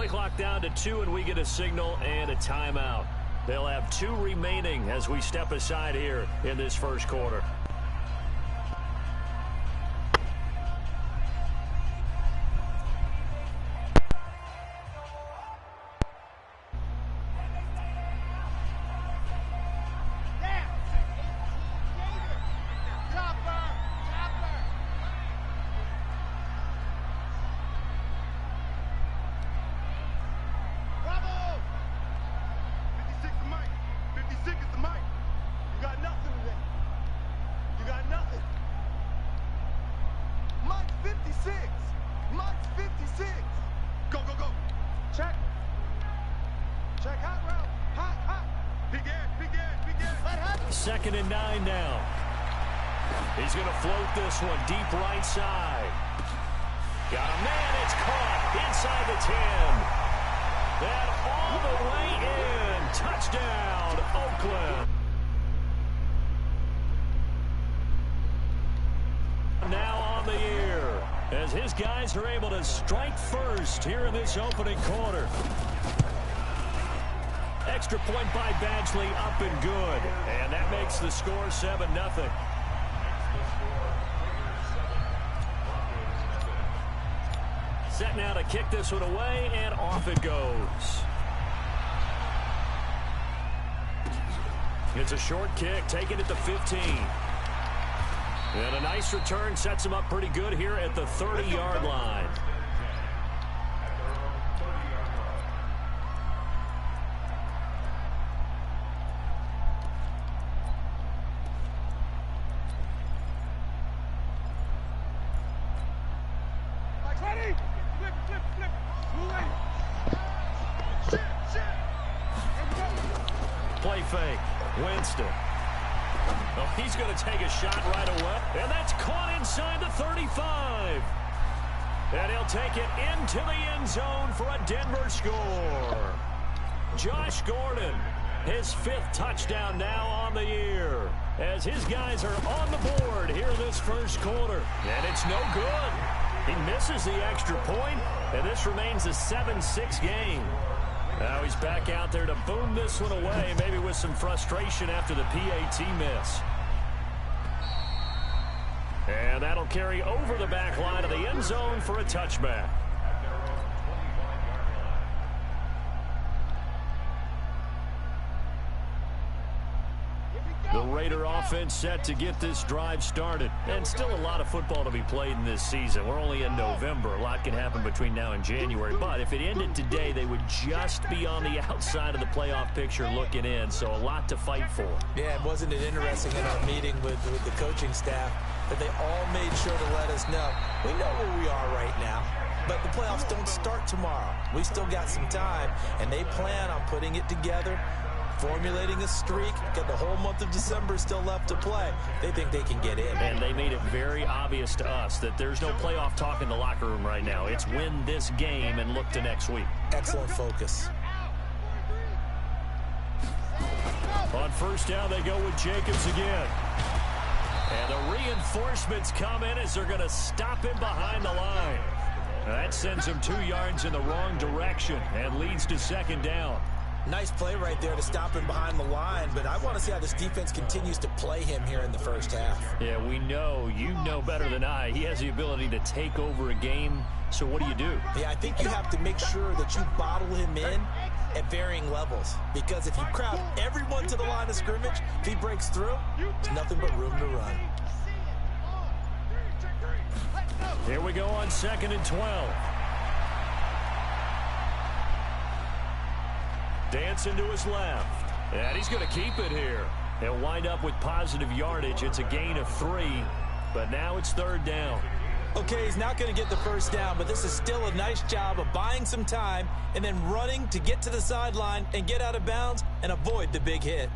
Play clock down to 2, and we get a signal and a timeout. They'll have 2 remaining as we step aside here in this first quarter. Second and 9 now. He's going to float this one deep right side. Got a man. It's caught inside the 10. And all the way in. Touchdown, Oakland. Now on the year as his guys are able to strike first here in this opening quarter. Extra point by Badgley, up and good. And that makes the score 7-0. Set now to kick this one away, and off it goes. It's a short kick, taken at the 15. And a nice return sets him up pretty good here at the 30-yard line. Play fake. Winston. Oh, he's going to take a shot right away. And that's caught inside the 35. And he'll take it into the end zone for a Denver score. Josh Gordon, his 5th touchdown now on the year, as his guys are on the board here in this first quarter. And it's no good. He misses the extra point, and this remains a 7-6 game. Now he's back out there to boom this one away, maybe with some frustration after the PAT miss. And that'll carry over the back line of the end zone for a touchback. The Raider offense set to get this drive started. And still a lot of football to be played in this season. We're only in November. A lot can happen between now and January. But if it ended today, they would just be on the outside of the playoff picture looking in. So a lot to fight for. Yeah, wasn't it interesting in our meeting with the coaching staff that they all made sure to let us know, we know where we are right now, but the playoffs don't start tomorrow. We still got some time, and they plan on putting it together, formulating a streak. Got the whole month of December still left to play. They think they can get in. And they made it very obvious to us that there's no playoff talk in the locker room right now. It's win this game and look to next week. Excellent focus. On first down, they go with Jacobs again. And the reinforcements come in as they're going to stop him behind the line. That sends him 2 yards in the wrong direction and leads to second down. Nice play right there to stop him behind the line, but I want to see how this defense continues to play him here in the first half. Yeah, we know. You know better than I. He has the ability to take over a game, so what do? Yeah, I think you have to make sure that you bottle him in at varying levels, because if you crowd everyone to the line of scrimmage, if he breaks through, there's nothing but room to run. Here we go on 2nd and 12. Dancing to his left. And he's going to keep it here. He'll wind up with positive yardage. It's a gain of 3, but now it's 3rd down. Okay, he's not going to get the first down, but this is still a nice job of buying some time and then running to get to the sideline and get out of bounds and avoid the big hit.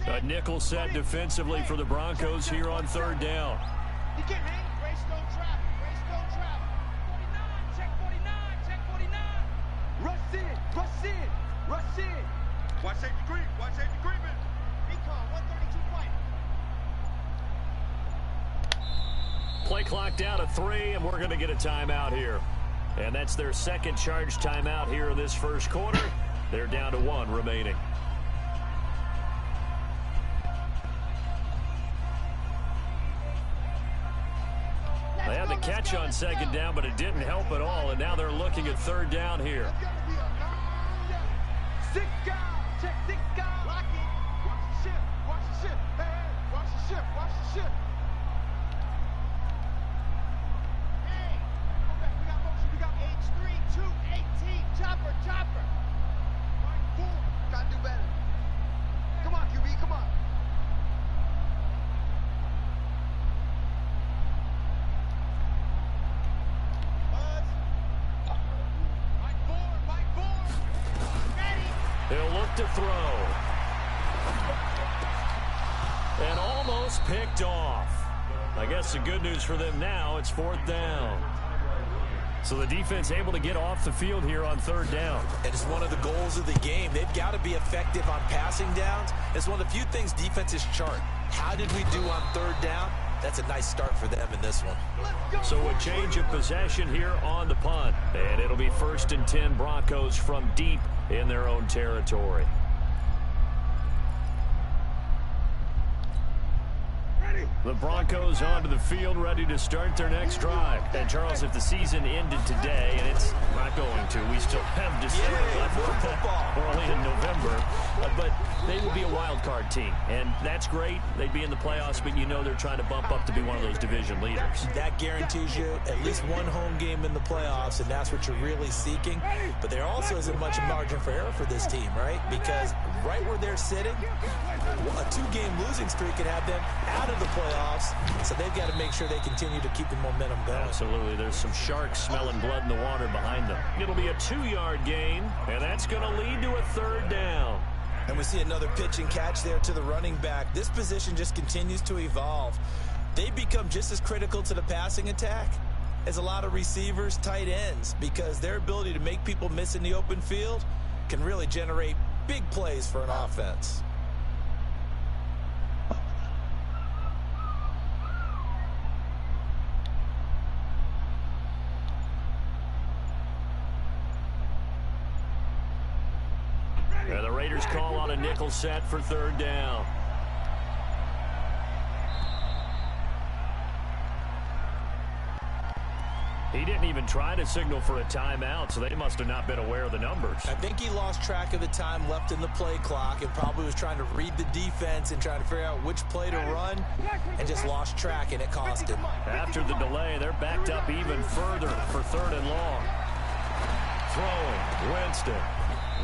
A nickel set defensively for the Broncos here on 3rd down. You can't hang. Race don't travel. Race don't travel. 49. Check 49. Check 49. Rush in. Rush in. Rush in. Watch safety creep. Watch safety creeping. Recon 132 fight. Play Play clock down to 3, and we're going to get a timeout here. And that's their second charge timeout here in this first quarter. They're down to 1 remaining. They had the catch on second down, but it didn't help at all, and now they're looking at third down here. Six guys. Check 6 guys. Lock it. Watch the ship. Watch the ship. Hey, watch the ship. Watch the ship. Hey, okay, we got motion. We got H3, 2, 18. Chopper, chopper. Right, 4. Gotta do better. Come on, QB, come on. He'll look to throw. And almost picked off. I guess the good news for them now, it's 4th down. So the defense able to get off the field here on 3rd down. And it's one of the goals of the game. They've got to be effective on passing downs. It's one of the few things defenses chart. How did we do on 3rd down? That's a nice start for them in this one. So a change of possession here on the punt. And it'll be 1st and 10 Broncos from deep in their own territory. The Broncos onto the field, ready to start their next drive. And, Charles, if the season ended today, and it's not going to, we still have December left. We're only in November. But they will be a wild card team, and that's great. They'd be in the playoffs, but you know they're trying to bump up to be one of those division leaders. That guarantees you at least one home game in the playoffs, and that's what you're really seeking. But there also isn't much margin for error for this team, right? Because right where they're sitting, a 2-game losing streak could have them out of the playoffs, so they've got to make sure they continue to keep the momentum going. Absolutely. There's some sharks smelling blood in the water behind them. It'll be a 2-yard gain, and that's going to lead to a 3rd down. And we see another pitch and catch there to the running back. This position just continues to evolve. They become just as critical to the passing attack as a lot of receivers, tight ends, because their ability to make people miss in the open field can really generate big plays for an offense. And the Raiders call on a nickel set for 3rd down. He didn't even try to signal for a timeout, so they must have not been aware of the numbers. I think he lost track of the time left in the play clock and probably was trying to read the defense and trying to figure out which play to run and just lost track, and it cost him. After the delay, they're backed up even further for 3rd and long. Throwing, Winston.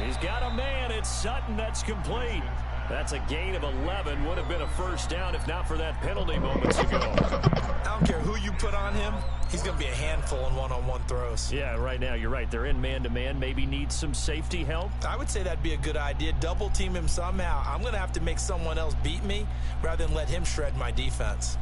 He's got a man. It's Sutton. That's complete. That's a gain of 11. Would have been a 1st down if not for that penalty moments ago. I don't care who you put on him. He's going to be a handful in one-on-one throws. Yeah, right now, you're right. They're in man-to-man. Maybe needs some safety help. I would say that'd be a good idea. Double team him somehow. I'm going to have to make someone else beat me rather than let him shred my defense.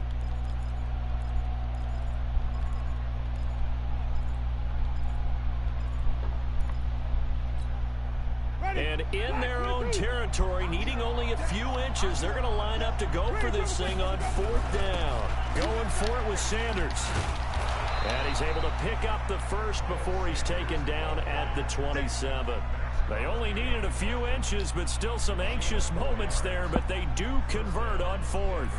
And in their own territory, needing only a few inches, they're going to line up to go for this thing on 4th down. Going for it with Sanders. And he's able to pick up the first before he's taken down at the 27. They only needed a few inches, but still some anxious moments there, but they do convert on 4th.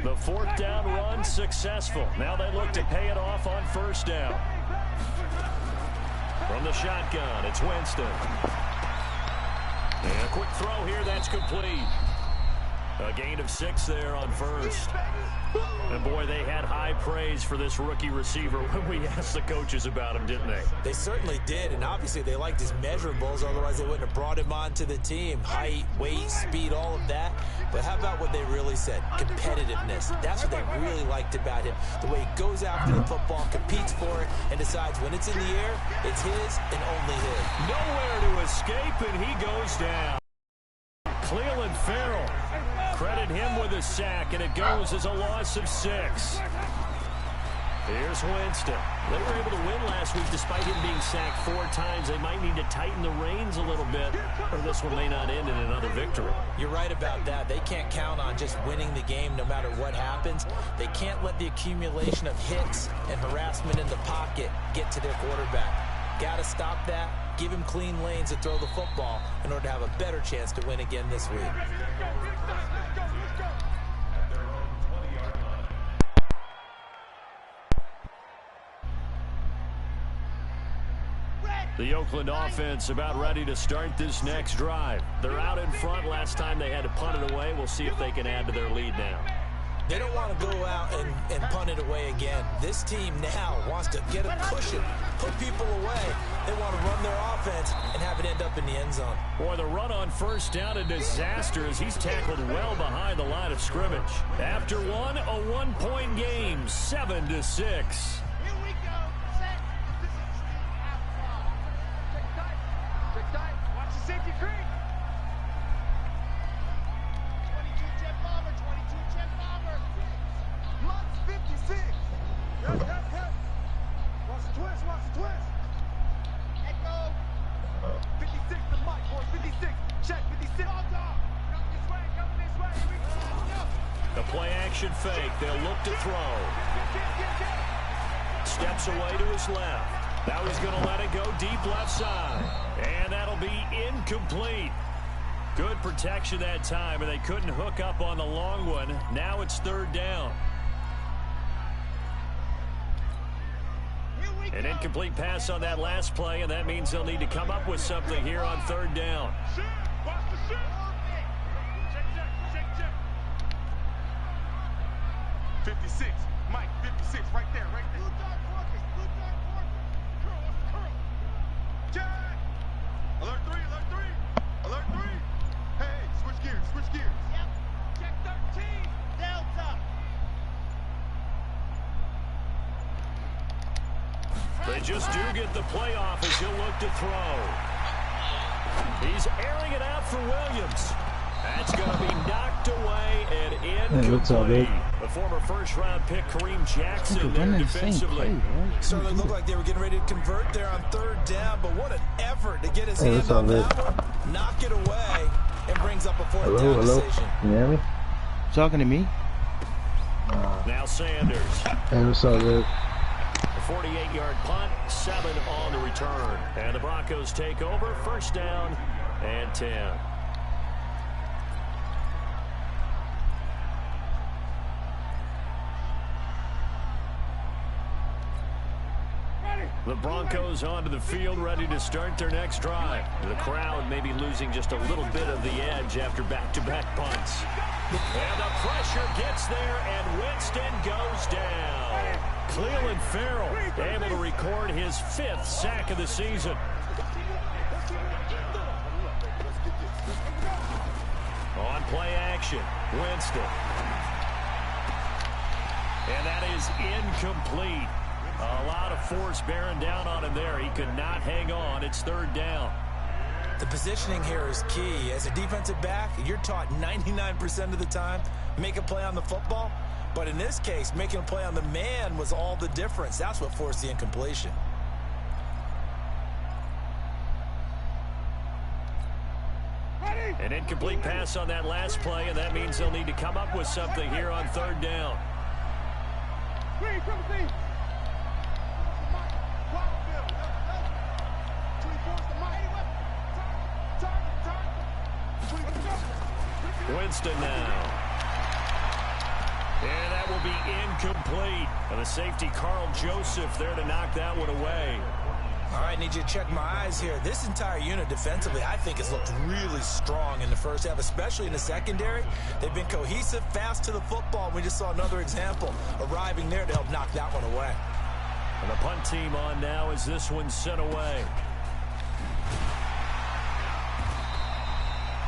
The 4th down run successful. Now they look to pay it off on 1st down. From the shotgun, it's Winston. And a quick throw here, that's complete. A gain of 6 there on 1st. And boy, they had high praise for this rookie receiver when we asked the coaches about him, didn't they? They certainly did, and obviously they liked his measurables, otherwise they wouldn't have brought him onto the team. Height, weight, speed, all of that. But how about what they really said? Competitiveness. That's what they really liked about him. The way he goes after the football, competes for it, and decides when it's in the air, it's his and only his. Nowhere to escape, and he goes down. Cleveland Farrell. Credit him with a sack, and it goes as a loss of 6. Here's Winston. They were able to win last week despite him being sacked 4 times. They might need to tighten the reins a little bit, or this one may not end in another victory. You're right about that. They can't count on just winning the game no matter what happens. They can't let the accumulation of hits and harassment in the pocket get to their quarterback. Got to stop that. Give him clean lanes to throw the football in order to have a better chance to win again this week. The Oakland offense about ready to start this next drive. They're out in front. Last time they had to punt it away. We'll see if they can add to their lead now. They don't want to go out and punt it away again. This team now wants to get a cushion, put people away. They want to run their offense and have it end up in the end zone. Boy, the run on first down, a disaster as he's tackled well behind the line of scrimmage. After one, a 1-point game, 7-6. Fake. They'll look to throw. Steps away to his left. Now he's going to let it go deep left side. And that'll be incomplete. Good protection that time, and they couldn't hook up on the long one. Now it's 3rd down. An incomplete pass on that last play, and that means they'll need to come up with something here on 3rd down. 56, Mike, 56, right there, right there. Curl. Jack! Alert 3, alert 3, alert 3. Hey, switch gears. Yep, check 13, Delta. They just do get the play off as he'll look to throw. He's airing it out for Williams. That's going to be knocked away and incomplete. The former first-round pick, Kareem Jackson, there defensively. Certainly looked like they were getting ready to convert there on 3rd down, but what an effort to get his hand on that one. Knock it away, and brings up a 4th down decision. You hear me? Talking to me? Now Sanders. Hey, what's up, dude? A 48-yard punt, 7 on the return. And the Broncos take over, 1st down and 10. The Broncos onto the field, ready to start their next drive. The crowd may be losing just a little bit of the edge after back-to-back punts. And the pressure gets there, and Winston goes down. Cleveland Farrell able to record his 5th sack of the season. On play action, Winston. And that is incomplete. A lot of force bearing down on him there. He could not hang on. It's 3rd down. The positioning here is key. As a defensive back, you're taught 99% of the time, make a play on the football. But in this case, making a play on the man was all the difference. That's what forced the incompletion. An incomplete pass on that last play, and that means they'll need to come up with something here on 3rd down. Winston now. And that will be incomplete. And the safety, Carl Joseph, there to knock that one away. All right, need you to check my eyes here. This entire unit defensively, I think, has looked really strong in the first half, especially in the secondary. They've been cohesive, fast to the football. We just saw another example arriving there to help knock that one away. And the punt team on now as this one's sent away.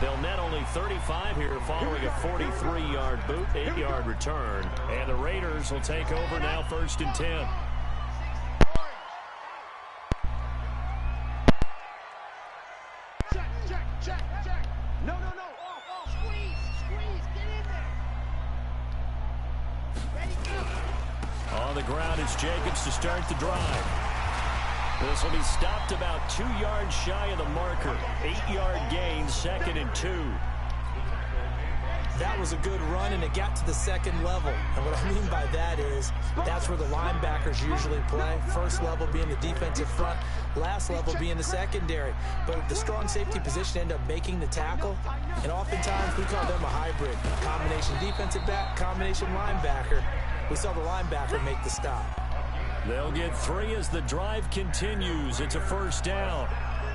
They'll net only 35 here following a 43-yard boot, 8-yard return. And the Raiders will take over now 1st and 10. Check. No. Off. Squeeze. Get in there. Ready, go. On on the ground. It's Jacobs to start the drive. This will be stopped about 2 yards shy of the marker. 8-yard gain, 2nd and 2. That was a good run, and it got to the second level. And what I mean by that is that's where the linebackers usually play. First level being the defensive front, last level being the secondary. But the strong safety position ended up making the tackle, and oftentimes we call them a hybrid. Combination defensive back, combination linebacker. We saw the linebacker make the stop. They'll get 3 as the drive continues. It's a first down.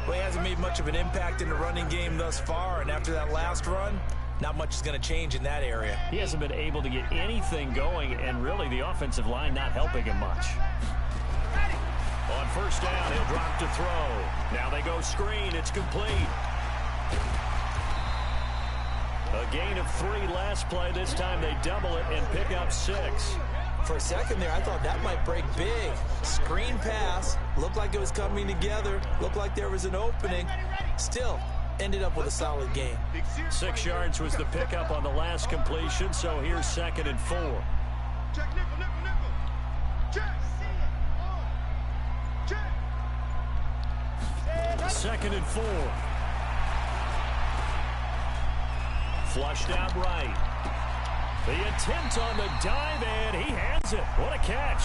Well, he hasn't made much of an impact in the running game thus far, and after that last run, not much is going to change in that area. He hasn't been able to get anything going, and really the offensive line not helping him much. On first down, he'll drop to throw. Now they go screen. It's complete. A gain of 3 last play. This time they double it and pick up 6. For a second there, I thought that might break big. Screen pass. Looked like it was coming together. Looked like there was an opening. Still, ended up with a solid game. 6 yards was the pickup on the last completion, so here's 2nd and 4. Check, nickel, nickel, nickel. Check. Check. 2nd and 4. Flushed out right. The attempt on the dive, and he hands it. What a catch.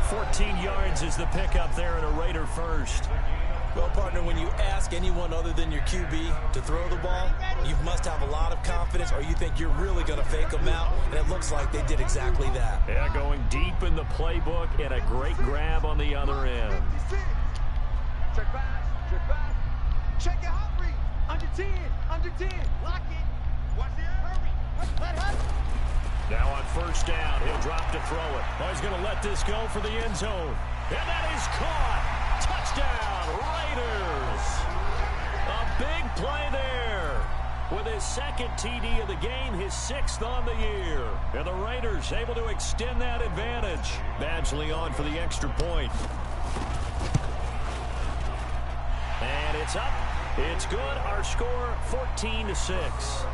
14 yards is the pickup there and a Raider first. Well, partner, when you ask anyone other than your QB to throw the ball, you must have a lot of confidence, or you think you're really going to fake them out, and it looks like they did exactly that. Yeah, going deep in the playbook and a great grab on the other end. Check pass, check pass. Check your hot read. Under 10, under 10. Lock it. Watch the hurry. Now on first down, he'll drop to throw it. Oh, he's going to let this go for the end zone. And that is caught. Touchdown, Raiders. A big play there. With his 2nd TD of the game, his 6th on the year. And the Raiders able to extend that advantage. Badgley on for the extra point. And it's up. It's good. Our score, 14-6.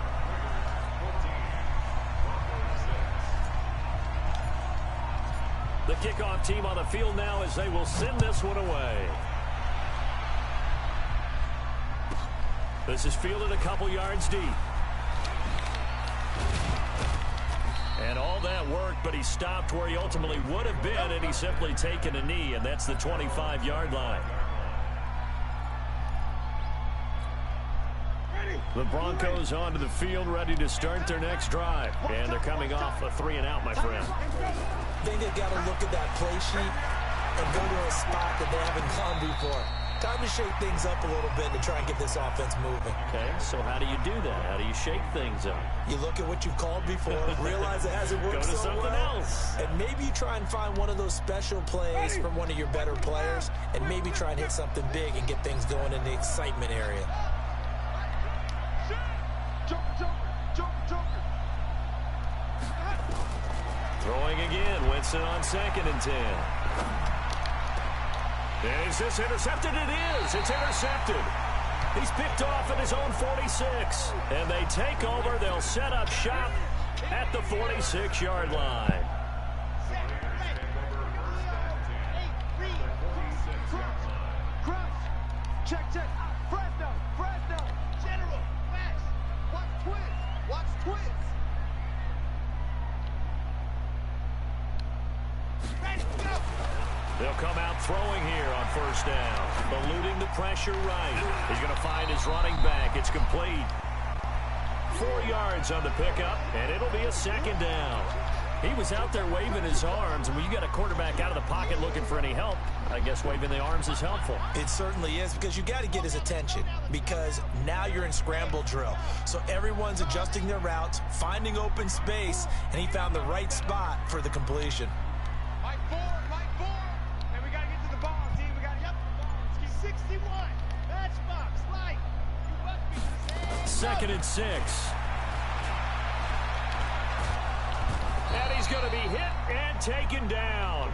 The kickoff team on the field now as they will send this one away. This is fielded a couple yards deep. And all that work, but he stopped where he ultimately would have been, and he's simply taken a knee, and that's the 25-yard line. The Broncos onto the field, ready to start their next drive. And they're coming off a 3-and-out, my friend. I think they've got to look at that play sheet and go to a spot that they haven't gone before. Time to shake things up a little bit to try and get this offense moving. Okay, so how do you do that? How do you shake things up? You look at what you've called before, realize it hasn't worked Go to so something well, else. and maybe you try and find one of those special plays from one of your better players, and maybe try and hit something big and get things going in the excitement area. Throwing again, Winston on 2nd and 10. And is this intercepted? It is. It's intercepted. He's picked off at his own 46. And they take over. They'll set up shop at the 46-yard line. Check, check. Fresno, Fresno. General, Max. Watch twins. Watch twins. Ready, go. They'll come out throwing here on first down. Eluding the pressure right. He's going to find his running back. It's complete. 4 yards on the pickup, and it'll be a 2nd down. He was out there waving his arms, and when you got a quarterback out of the pocket looking for any help, I guess waving the arms is helpful. It certainly is, because you got to get his attention, because now you're in scramble drill. So everyone's adjusting their routes, finding open space, and he found the right spot for the completion. Mike 4. And we got to get to the ball, team. We got to get the ball. It's 61. Matchbox, light. You must be 2nd and 6. And he's going to be hit and taken down.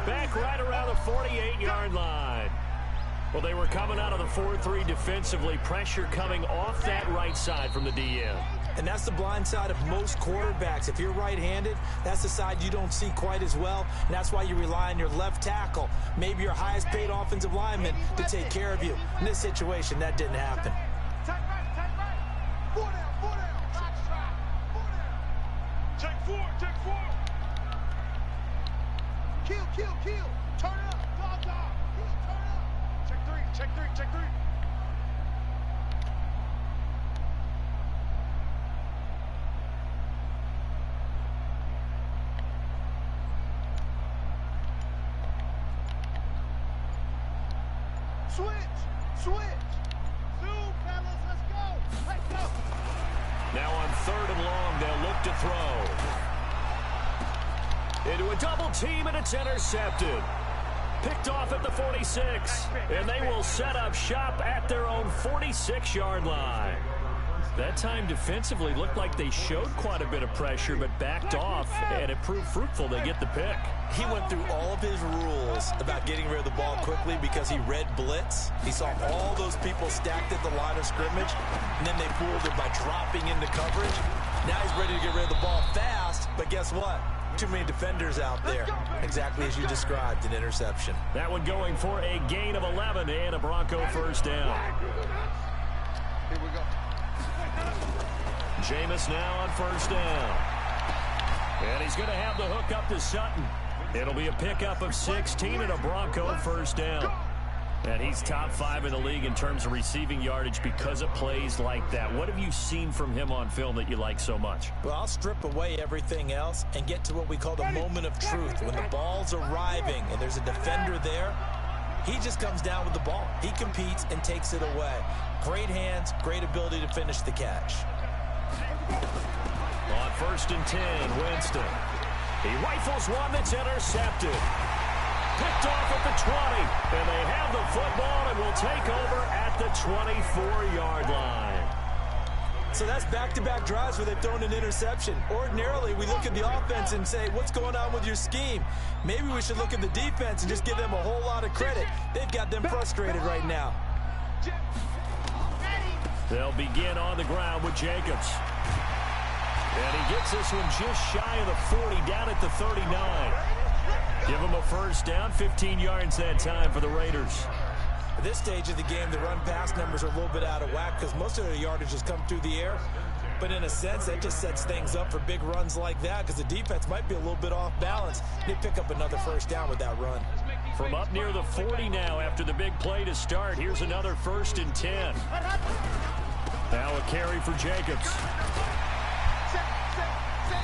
Back right around the 48-yard line. Well, they were coming out of the 4-3 defensively. Pressure coming off that right side from the DN. And that's the blind side of most quarterbacks. If you're right-handed, that's the side you don't see quite as well. And that's why you rely on your left tackle, maybe your highest paid offensive lineman, to take care of you. In this situation, that didn't happen. Tight right. 4 down, 4 down. Box trap. 4 down. Take 4. Kill. Turn it up. Dog. Turn it up. Check 3. Switch. Zoom, fellas, let's go. Now on 3rd and long, they'll look to throw. Into a double team, and it's intercepted. Picked off at the 46, and they will set up shop at their own 46-yard line. That time defensively looked like they showed quite a bit of pressure, but backed off, and it proved fruitful. They get the pick. He went through all of his rules about getting rid of the ball quickly because he read blitz. He saw all those people stacked at the line of scrimmage, and then they fooled him by dropping into coverage. Now he's ready to get rid of the ball fast, but guess what? Too many defenders out there. Exactly as you described, an interception. That one going for a gain of 11 and a Bronco first down. Here we go. Jameis now on first down. And he's going to have the hook up to Sutton. It'll be a pickup of 16 and a Bronco first down. And he's top 5 in the league in terms of receiving yardage because of plays like that. What have you seen from him on film that you like so much? Well, I'll strip away everything else and get to what we call the moment of truth. When the ball's arriving and there's a defender there, he just comes down with the ball. He competes and takes it away. Great hands, great ability to finish the catch. On 1st and 10, Winston. He rifles one that's intercepted. Picked off at the 20, and they have the football and will take over at the 24-yard line. So that's back-to-back drives where they've thrown an interception. Ordinarily, we look at the offense and say, what's going on with your scheme? Maybe we should look at the defense and just give them a whole lot of credit. They've got them frustrated right now. They'll begin on the ground with Jacobs. And he gets this one just shy of the 40, down at the 39. Give him a first down, 15 yards that time for the Raiders. At this stage of the game, the run-pass numbers are a little bit out of whack because most of their yardage has come through the air. But in a sense, that just sets things up for big runs like that because the defense might be a little bit off balance. They pick up another first down with that run. From up near the 40 now after the big play to start, here's another 1st and 10. Now a carry for Jacobs.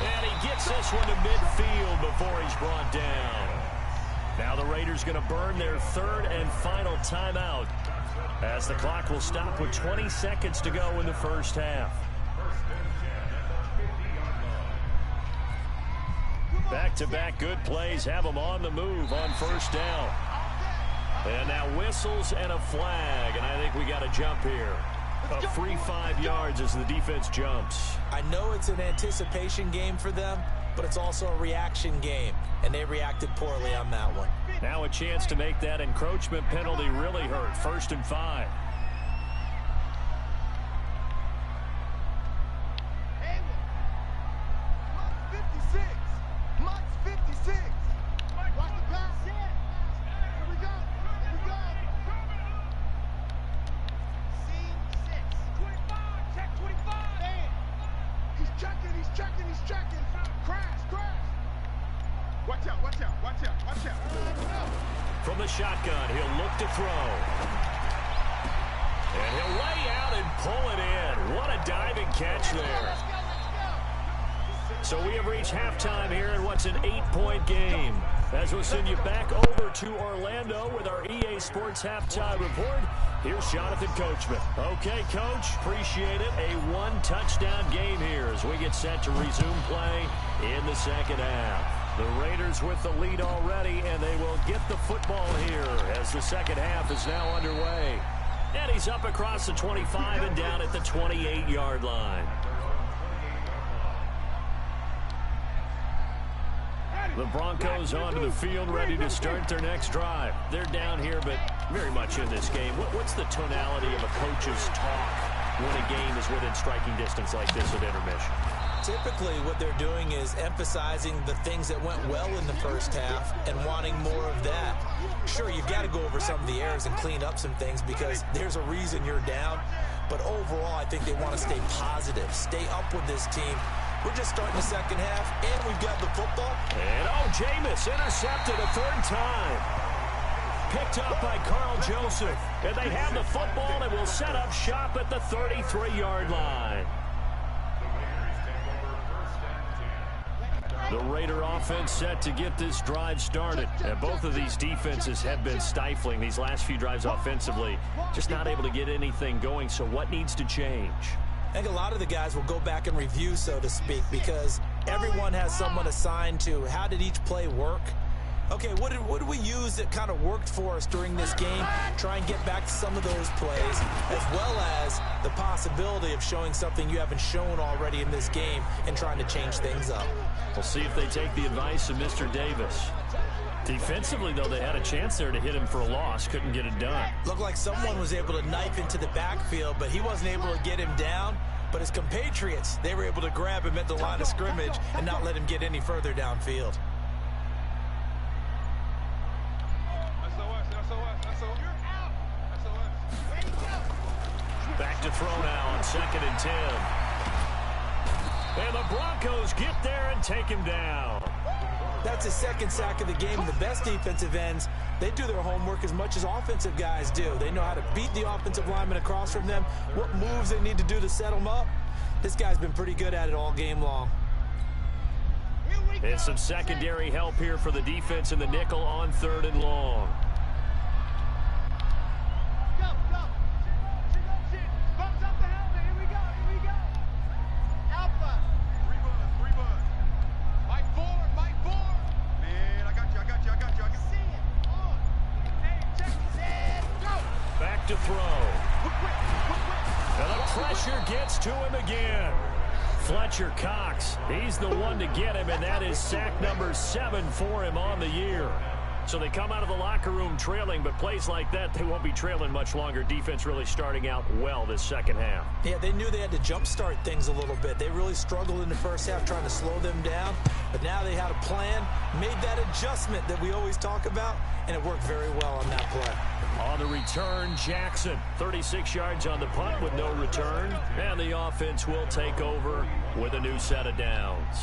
And he gets this one to midfield before he's brought down. Now the Raiders going to burn their 3rd and final timeout as the clock will stop with 20 seconds to go in the first half. Back-to-back good plays have them on the move on first down. And now whistles and a flag, and I think we got a jump here. A free 5 yards as the defense jumps. I know it's an anticipation game for them, but it's also a reaction game, and they reacted poorly on that one. Now a chance to make that encroachment penalty really hurt. 1st and 5. From the shotgun, he'll look to throw. And he'll lay out and pull it in. What a diving catch there. So we have reached halftime here in what's an 8-point game. As we'll send you back over to Orlando with our EA Sports Halftime Report, here's Jonathan Coachman. Okay, Coach, appreciate it. A 1-touchdown game here as we get set to resume play in the second half. The Raiders with the lead already, and they will get the football here as the second half is now underway. And he's up across the 25 and down at the 28-yard line. The Broncos onto the field, ready to start their next drive. They're down here, but very much in this game. What's the tonality of a coach's talk when a game is within striking distance like this at intermission? Typically, what they're doing is emphasizing the things that went well in the first half and wanting more of that. Sure, you've got to go over some of the errors and clean up some things because there's a reason you're down. But overall, I think they want to stay positive, stay up with this team. We're just starting the second half, and we've got the football. And, Jameis intercepted a third time. Picked up by Carl Joseph. And they have the football and will set up shop at the 33-yard line. The Raider offense set to get this drive started. And both of these defenses have been stifling these last few drives offensively. Just not able to get anything going. So what needs to change? I think a lot of the guys will go back and review, so to speak, because everyone has someone assigned to how did each play work. Okay, what did we use that kind of worked for us during this game? Try and get back to some of those plays, as well as the possibility of showing something you haven't shown already in this game and trying to change things up. We'll see if they take the advice of Mr. Davis. Defensively, though, they had a chance there to hit him for a loss. Couldn't get it done. Looked like someone was able to knife into the backfield, but he wasn't able to get him down. But his compatriots, they were able to grab him at the line of scrimmage and not let him get any further downfield. Back to throw now on 2nd and 10. And the Broncos get there and take him down. That's his second sack of the game. The best defensive ends, they do their homework as much as offensive guys do. They know how to beat the offensive lineman across from them, what moves they need to do to set them up. This guy's been pretty good at it all game long. And some secondary help here for the defense in the nickel on 3rd and long. To throw. And the pressure gets to him again. Fletcher Cox, he's the one to get him, and that is sack number 7 for him on the year. So they come out of the locker room trailing, but plays like that, they won't be trailing much longer. Defense really starting out well this second half. Yeah, they knew they had to jumpstart things a little bit. They really struggled in the first half trying to slow them down, but now they had a plan, made that adjustment that we always talk about, and it worked very well on that play. On the return, Jackson, 36 yards on the punt with no return, and the offense will take over with a new set of downs.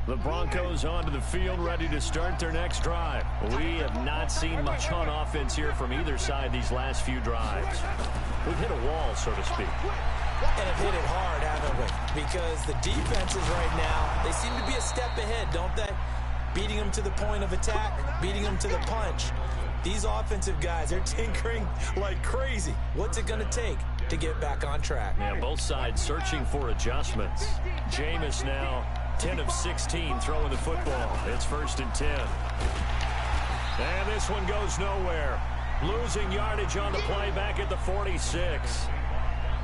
The Broncos onto the field, ready to start their next drive. We have not seen much on offense here from either side these last few drives. We've hit a wall, so to speak. And have hit it hard, haven't we? Because the defenses right now, they seem to be a step ahead, don't they? Beating them to the point of attack, beating them to the punch. These offensive guys, they're tinkering like crazy. What's it going to take to get back on track? Yeah, both sides searching for adjustments. Jameis now 10 of 16 throwing the football. It's 1st and 10. And this one goes nowhere. Losing yardage on the play back at the 46.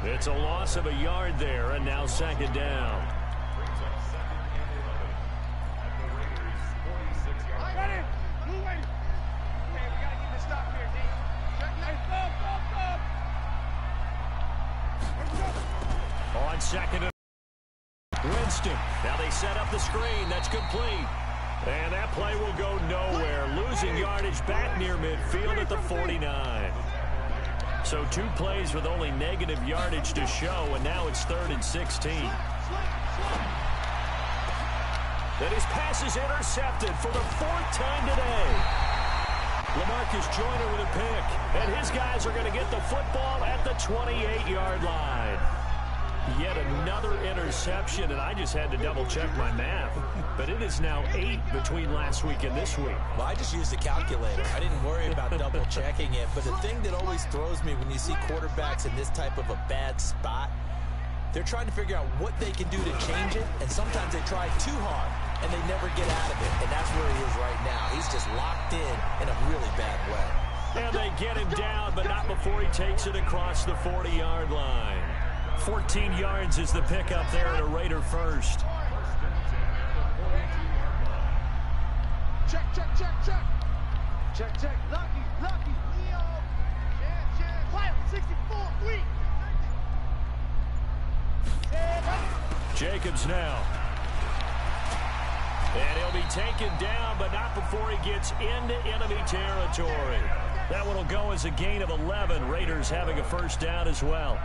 It's a loss of a yard there, and now 2nd down. On 2nd and Winston. Now they set up the screen. That's complete. And that play will go nowhere. Losing yardage back near midfield at the 49. So 2 plays with only negative yardage to show, and now it's 3rd and 16. And his pass is intercepted for the 4th time today. LaMarcus Joyner with a pick, and his guys are going to get the football at the 28-yard line. Yet another interception, and I just had to double-check my math. But it is now 8 between last week and this week. Well, I just used a calculator. I didn't worry about double-checking it. But the thing that always throws me when you see quarterbacks in this type of a bad spot, they're trying to figure out what they can do to change it, and sometimes they try too hard, and they never get out of it. And that's where he is right now. He's just locked in a really bad way. And they get him down, but not before he takes it across the 40-yard line. 14 yards is the pickup there at a Raider first. Check, check, check, check. Check, check. Lucky, lucky. Leo. Check, check. Fire, 64, weak. Jacobs now. And he'll be taken down, but not before he gets into enemy territory. That one will go as a gain of 11. Raiders having a first down as well.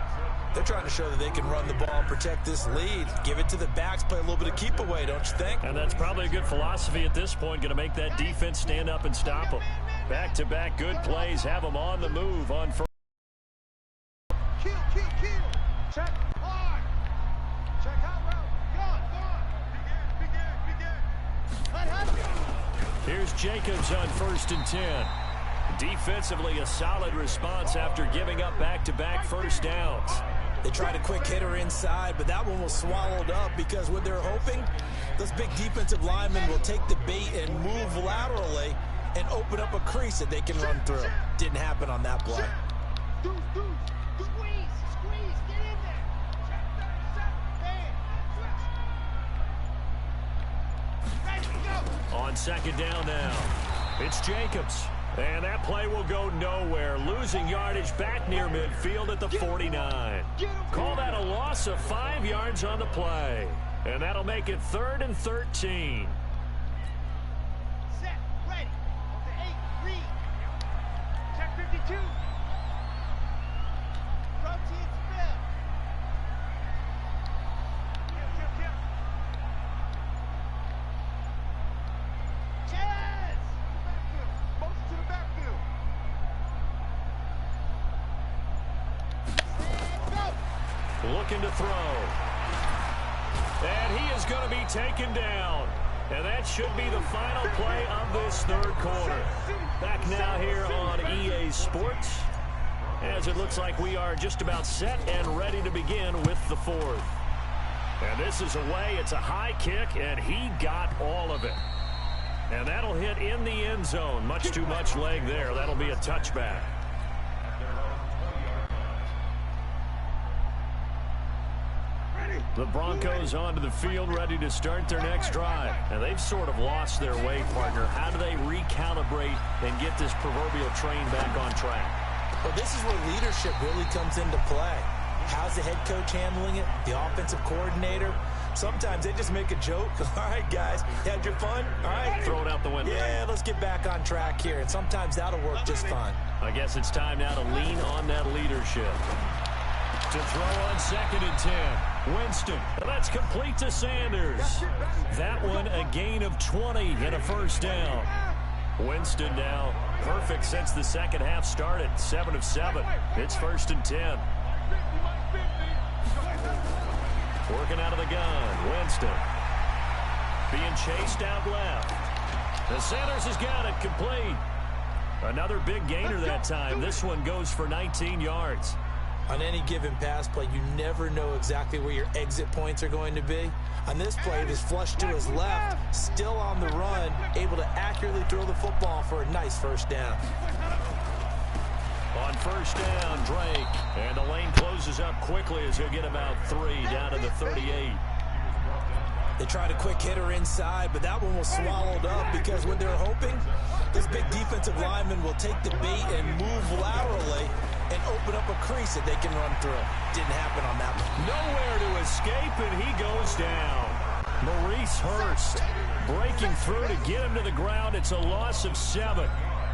They're trying to show that they can run the ball and protect this lead. Give it to the backs, play a little bit of keep away, don't you think? And that's probably a good philosophy at this point. Going to make that defense stand up and stop them. Back-to-back good plays. Have them on the move on first. Kill, kill, kill. Check, hard. Check out route. Gone, gone. Here's Jacobs on 1st and 10. Defensively, a solid response after giving up back-to-back first downs. They tried a quick hitter inside, but that one was swallowed up because what they're hoping, those big defensive linemen will take the bait and move laterally and open up a crease that they can run through. Didn't happen on that play. Squeeze, squeeze, get in there. Check 37, man. Ready, go. On 2nd down now, it's Jacobs. And that play will go nowhere. Losing yardage back near midfield at the 49. Call that a loss of 5 yards on the play. And that'll make it 3rd and 13. Set, ready. On the 8, read. Check 52. Rotate spell. Kill. Yes! Motion to the backfield. Looking to throw. And he is going to be taken down. And that should be the final play of this 3rd quarter. Back now here on EA Sports, as it looks like we are just about set and ready to begin with the 4th. And this is away. It's a high kick, and he got all of it. And that'll hit in the end zone. Much too much leg there. That'll be a touchback. The Broncos onto the field, ready to start their next drive. And they've sort of lost their way, partner. How do they recalibrate and get this proverbial train back on track? Well, this is where leadership really comes into play. How's the head coach handling it? The offensive coordinator? Sometimes they just make a joke. All right, guys, you had your fun? All right. Throw it out the window. Yeah, let's get back on track here. And sometimes that'll work just fine. I guess it's time now to lean on that leadership. To throw on 2nd and 10. Winston. That's complete to Sanders. That one a gain of 20 and a first down. Winston now perfect since the second half started. 7 of 7. It's 1st and 10. Working out of the gun. Winston. Being chased out left. And Sanders has got it complete. Another big gainer that time. This one goes for 19 yards. On any given pass play, you never know exactly where your exit points are going to be. On this play, it was flushed to his left, still on the run, able to accurately throw the football for a nice first down. On 1st down, Drake. And the lane closes up quickly as he'll get about 3 down to the 38. They tried a quick hitter inside, but that one was swallowed up because what they're hoping, this big defensive lineman will take the bait and move laterally and open up a crease that they can run through. Didn't happen on that one. Nowhere to escape, and he goes down. Maurice Hurst breaking through to get him to the ground. It's a loss of 7.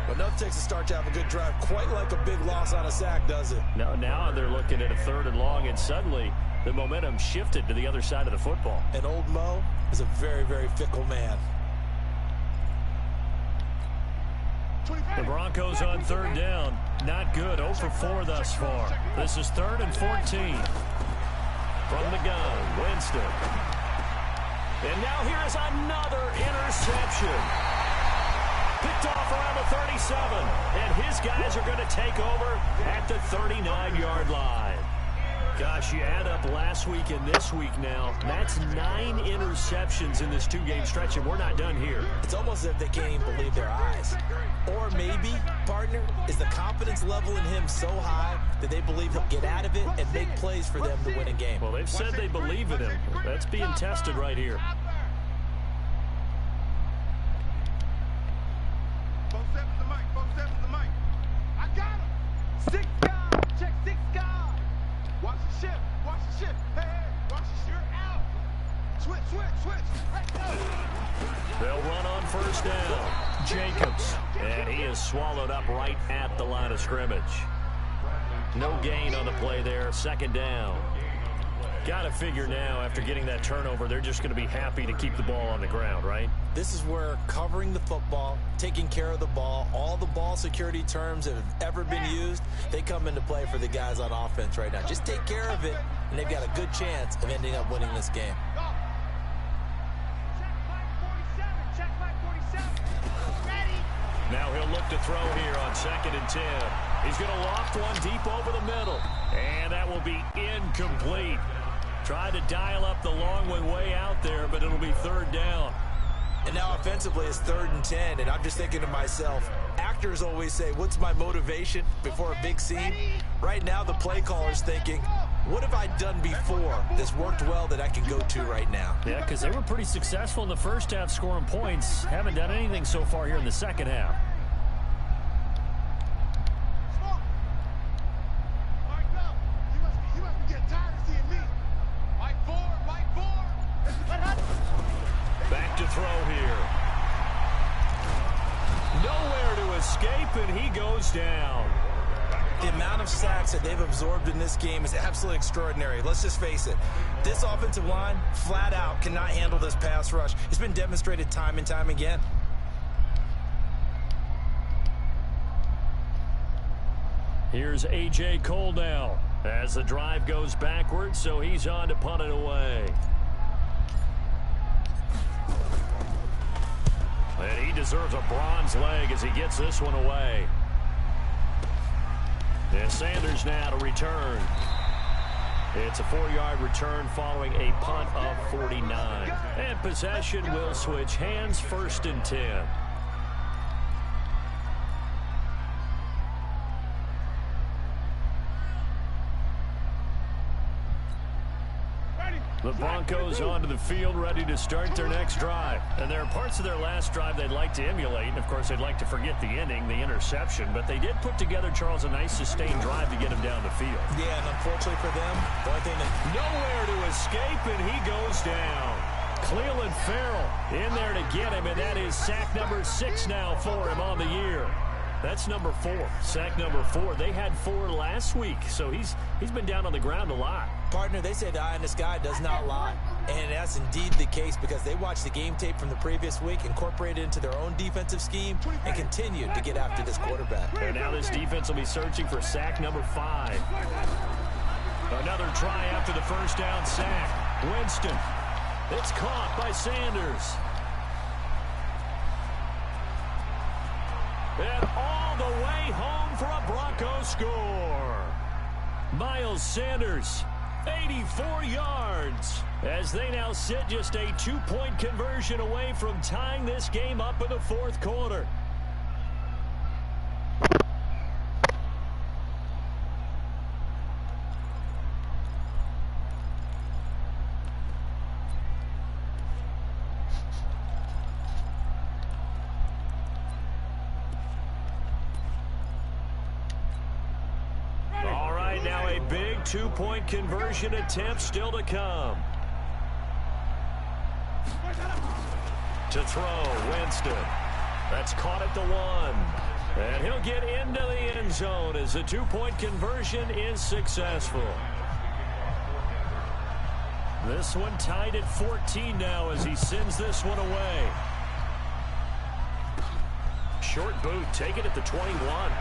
But enough takes a start to have a good drive. Quite like a big loss on a sack, does it? No, now they're looking at a 3rd and long, and suddenly the momentum shifted to the other side of the football. And old Mo is a very, very fickle man. The Broncos on 3rd down. Not good. 0 for 4 thus far. This is 3rd and 14. From the gun, Winston. And now here is another interception. Picked off around the 37. And his guys are going to take over at the 39-yard line. Gosh, you add up last week and this week now. That's 9 interceptions in this 2-game stretch, and we're not done here. It's almost as if they can't even believe their eyes. Or maybe partner, is the confidence level in him so high that they believe he'll get out of it and make plays for them to win a game. Well, they've said they believe in him. That's being tested right here. I got him. 6 guys. Check 6 guys. Watch the shift. Watch the shift. Hey, watch the shift. Out. Switch. Let's go. They'll run on first down. Jacobs. And he is swallowed up right at the line of scrimmage. No gain on the play there. Second down. Got to figure now, after getting that turnover, they're just going to be happy to keep the ball on the ground, right? This is where covering the football, taking care of the ball, all the ball security terms that have ever been used, they come into play for the guys on offense right now. Just take care of it, and they've got a good chance of ending up winning this game. Check my 47. Ready. Now he'll look to throw here on 2nd and 10. He's going to loft one deep over the middle, and that will be incomplete. Tried to dial up the long one way out there, but it'll be 3rd down. And now offensively it's 3rd and 10, and I'm just thinking to myself, actors always say, what's my motivation before a big scene? Right now the play caller's thinking, what have I done before that's worked well that I can go to right now? Yeah, because they were pretty successful in the first half scoring points. Haven't done anything so far here in the second half. You must be getting tired of seeing me. Mike 4. Back to throw here. Nowhere to escape, and he goes down. The amount of sacks that they've absorbed in this game is absolutely extraordinary. Let's just face it. This offensive line, flat out, cannot handle this pass rush. It's been demonstrated time and time again. Here's A.J. Cole now as the drive goes backwards, so he's on to punt it away. And he deserves a bronze leg as he gets this one away. And Sanders now to return. It's a 4-yard return following a punt of 49. And possession will switch hands, 1st and 10. The Broncos onto the field, ready to start their next drive. And there are parts of their last drive they'd like to emulate. And, of course, they'd like to forget the ending, the interception. But they did put together, Charles, a nice sustained drive to get him down the field. Yeah, and unfortunately for them, the only thing that... Nowhere to escape, and he goes down. Cleveland Farrell in there to get him, and that is sack number 6 now for him on the year. That's number 4. Sack number 4. They had 4 last week, so he's been down on the ground a lot. Partner, they say the eye in the sky does not lie. And that's indeed the case because they watched the game tape from the previous week, incorporated it into their own defensive scheme, and continued to get after this quarterback. And now this defense will be searching for sack number 5. Another try after the first down sack. Winston. It's caught by Sanders. And all the way home for a Bronco score. Miles Sanders, 84 yards, as they now sit just a 2-point conversion away from tying this game up in the 4th quarter. Now a big 2-point conversion attempt still to come. To throw, Winston. That's caught at the 1. And he'll get into the end zone as the 2-point conversion is successful. This one tied at 14 now as he sends this one away. Short boot, take it at the 21.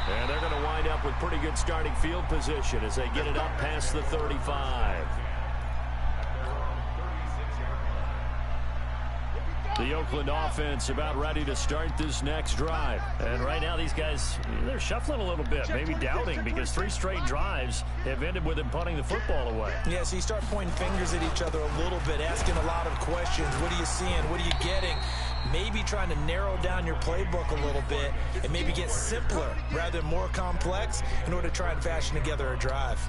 And they're going to wind up with pretty good starting field position as they get it up past the 35. The Oakland offense about ready to start this next drive. And right now these guys, they're shuffling a little bit, maybe doubting, because 3 straight drives have ended with them punting the football away. Yeah, so you start pointing fingers at each other a little bit, asking a lot of questions. What are you seeing? What are you getting? maybe trying to narrow down your playbook a little bit and maybe get simpler rather than more complex in order to try and fashion together a drive.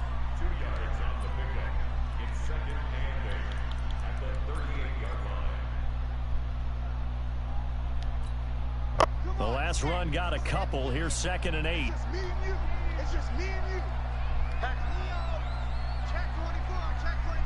The last run got a couple. Here's 2nd and 8. It's just me and you. It's just me and you. Check 24. Check 24.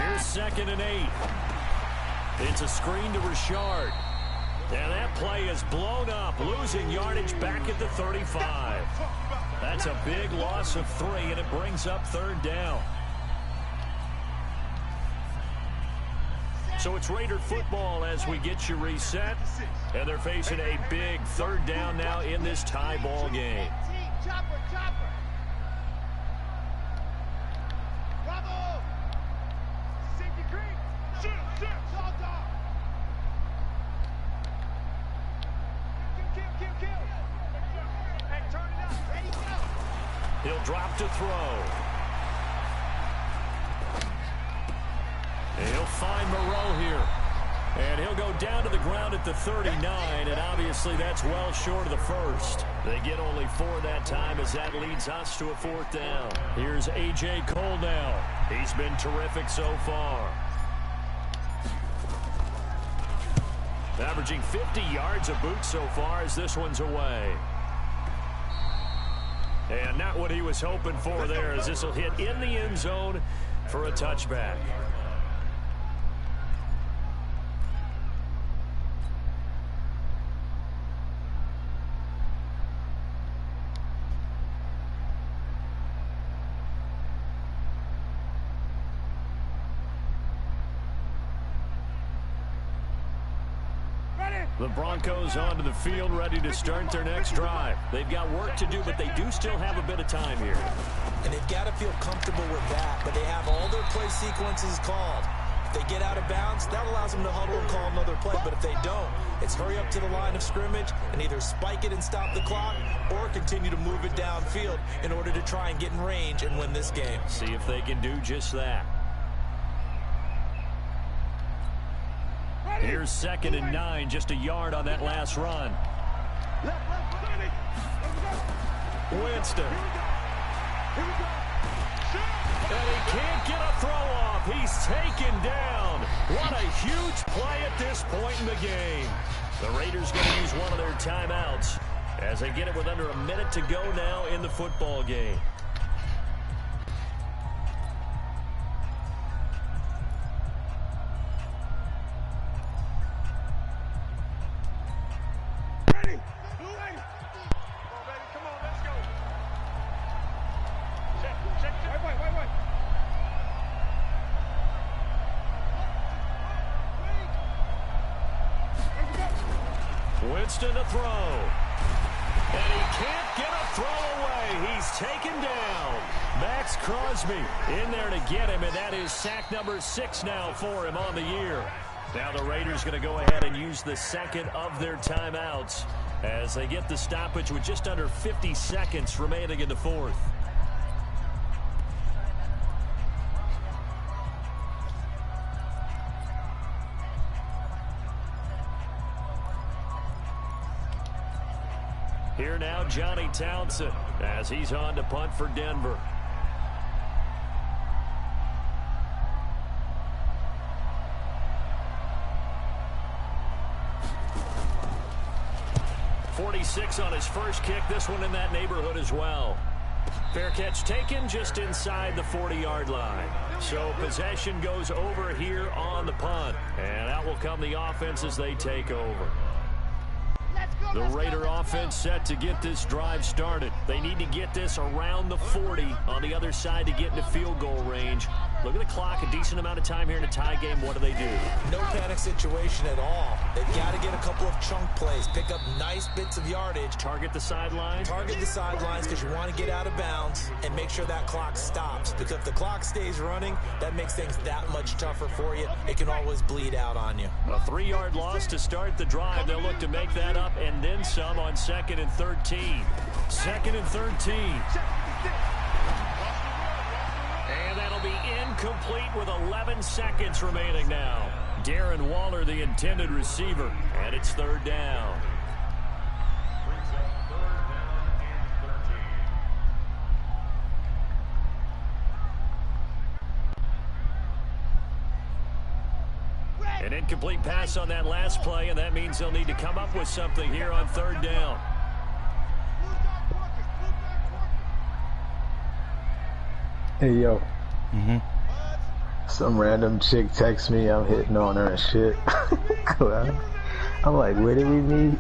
Here's 2nd and 8. It's a screen to Richard. And that play is blown up, losing yardage back at the 35. That's a big loss of 3, and it brings up 3rd down. So it's Raider football as we get you reset. And they're facing a big 3rd down now in this tie ball game. Chopper. Bravo. Safety green. Shoot. Dog. Kill. Hey, turn it up. Ready, go. He'll drop to throw. And he'll find Moreau here. And he'll go down to the ground at the 39, and obviously that's well short of the first. They get only 4 that time as that leads us to a 4th down. Here's A.J. Cole now. He's been terrific so far. Averaging 50 yards a boot so far as this one's away. And not what he was hoping for there, as this will hit in the end zone for a touchback. The Broncos onto the field, ready to start their next drive. They've got work to do, but they do still have a bit of time here. And they've got to feel comfortable with that, but they have all their play sequences called. If they get out of bounds, that allows them to huddle and call another play, but if they don't, it's hurry up to the line of scrimmage and either spike it and stop the clock or continue to move it downfield in order to try and get in range and win this game. See if they can do just that. Here's 2nd and 9, just a yard on that last run. Winston. And he can't get a throw off. He's taken down. What a huge play at this point in the game. The Raiders going to use one of their timeouts as they get it with under a minute to go now in the football game. Winston to throw. And he can't get a throw away. He's taken down. Max Crosby in there to get him, and that is sack number 6 now for him on the year. Now the Raiders going to go ahead and use the 2nd of their timeouts as they get the stoppage with just under 50 seconds remaining in the 4th. Here now, Johnny Townsend, as he's on to punt for Denver. .46 on his first kick. This one in that neighborhood as well. Fair catch taken just inside the 40-yard line. So possession goes over here on the punt. And out will come the offense as they take over. The Raider offense set to get this drive started. They need to get this around the 40 on the other side to get into field goal range. Look at the clock, a decent amount of time here in a tie game. What do? No panic situation at all. They've got to get a couple of chunk plays, pick up nice bits of yardage. Target the sidelines? Target the sidelines because you want to get out of bounds and make sure that clock stops. Because if the clock stays running, that makes things that much tougher for you. It can always bleed out on you. A 3-yard loss to start the drive. They'll look to make that up and then some on 2nd and 13. 2nd and 13. And that'll be incomplete with 11 seconds remaining now. Darren Waller, the intended receiver, and it's 3rd down. An incomplete pass on that last play, and that means they'll need to come up with something here on 3rd down. Hey, yo. Some random chick texts me, I'm hitting on her and shit. I'm like, where did we meet?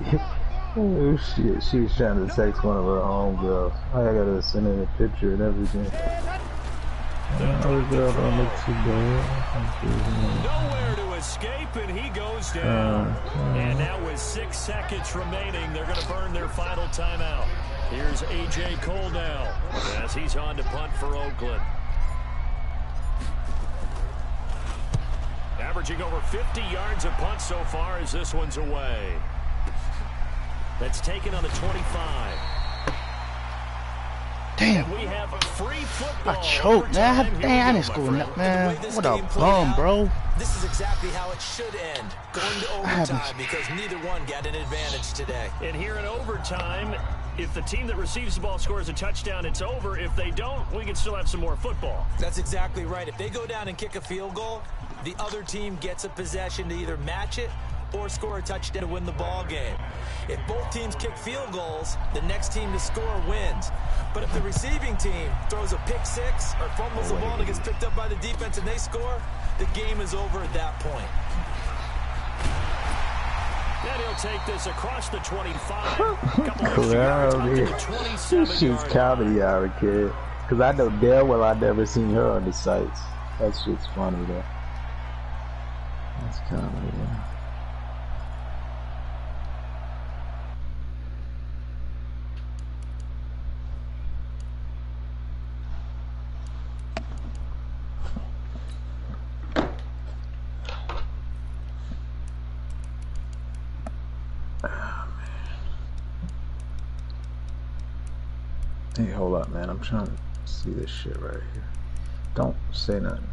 Oh, shit. She was trying to text one of her homegirls. I gotta send her a picture and everything. Oh, girl, don't look too bad. Nowhere to escape, and he goes down. And now with 6 seconds remaining, they're going to burn their final timeout. Here's A.J. Cole now as he's on to punt for Oakland. Averaging over 50 yards a punt so far as this one's away. That's taken on the 25. Damn. And we have free football. I choked, man. Damn, it's going up, man. What a bum, bro. This is exactly how it should end. Going to overtime because neither one got an advantage today. And here in overtime, if the team that receives the ball scores a touchdown, it's over. If they don't, we can still have some more football. That's exactly right. If they go down and kick a field goal, the other team gets a possession to either match it or score a touchdown to win the ball game. If both teams kick field goals, the next team to score wins. But if the receiving team throws a pick six or fumbles the ball and it gets picked up by the defense and they score, the game is over at that point. And he'll take this across the 25. Couple of Clown, to the 27 she's comedy hour, kid. Because I know damn well I never seen her on the sites. That shit's funny, though. That's comedy, yeah. Hey, hold up, man. I'm trying to see this shit right here. Don't say nothing.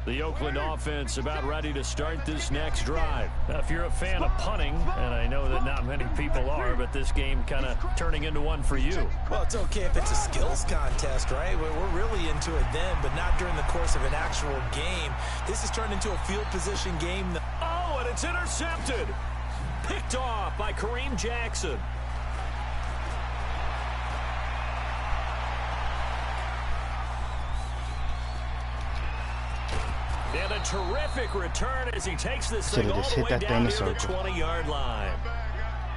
The Oakland offense about ready to start this next drive. Now, if you're a fan of punting, and I know that not many people are, but this game kind of turning into one for you. Well, it's okay if it's a skills contest, right? We're really into it then, but not during the course of an actual game. This has turned into a field position game. Oh, and it's intercepted. Picked off by Kareem Jackson. And a terrific return as he takes this thing all the way down near the 20-yard line.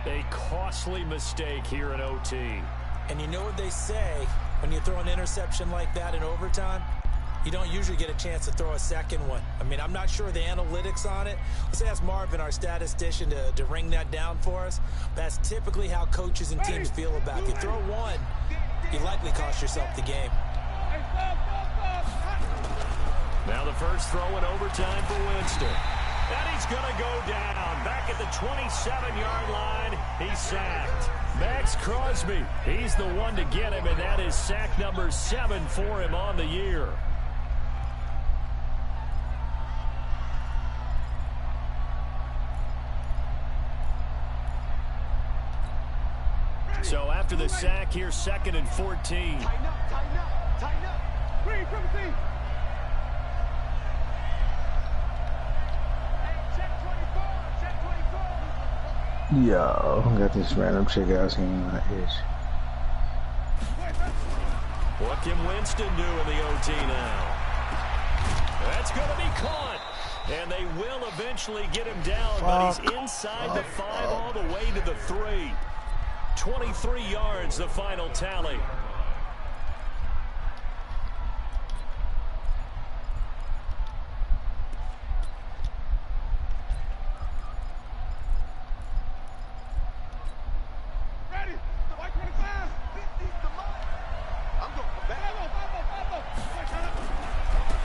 A costly mistake here in OT. And you know what they say, when you throw an interception like that in overtime, you don't usually get a chance to throw a second one. I mean, I'm not sure the analytics on it. Let's ask Marvin, our statistician, to ring that down for us. That's typically how coaches and teams feel about it. If you throw one, you likely cost yourself the game. Now the first throw in overtime for Winston. And he's going to go down. Back at the 27-yard line, he's sacked. Max Crosby, he's the one to get him, and that is sack number 7 for him on the year. So after the sack, here's 2nd and 14. Tighten up, tighten up, tighten up. Green, from the team. Hey, check 20. Yo, I got this random chick asking my age. What can Winston do in the OT now? That's going to be caught. And they will eventually get him down, but he's inside the 5 all the way to the 3. 23 yards, the final tally.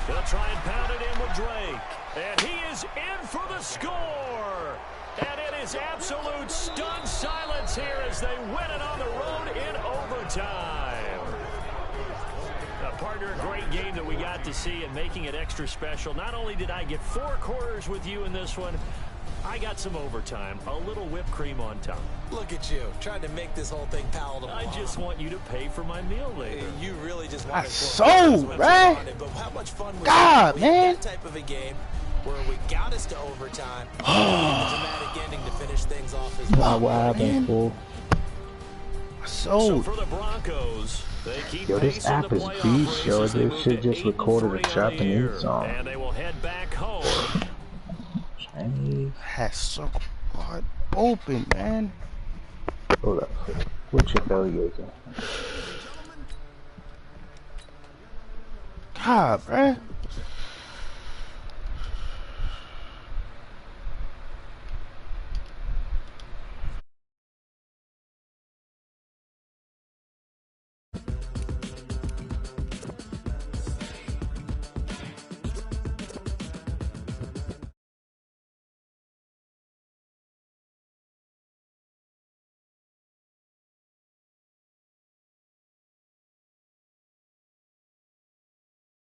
They'll try and pound it in with Drake. And he is in for the score. And it is absolute stunned silence here as they win it on the road in overtime. Partner, a great game that we got to see and making it extra special. Not only did I get 4 quarters with you in this one, I got some overtime, a little whipped cream on top. Look at you, trying to make this whole thing palatable. I just want you to pay for my meal later. You really just I want sold, right? But how much fun was God, man. that type of a game where we got us to overtime, a dramatic ending to finish things off as well. What happened, fool? So for the Broncos, they keep Yo, this app is beast, yo. This shit just recorded a Japanese song. And they will head back home. Chinese. Has so hard open, man. Hold up. What's your belly is? God, bruh.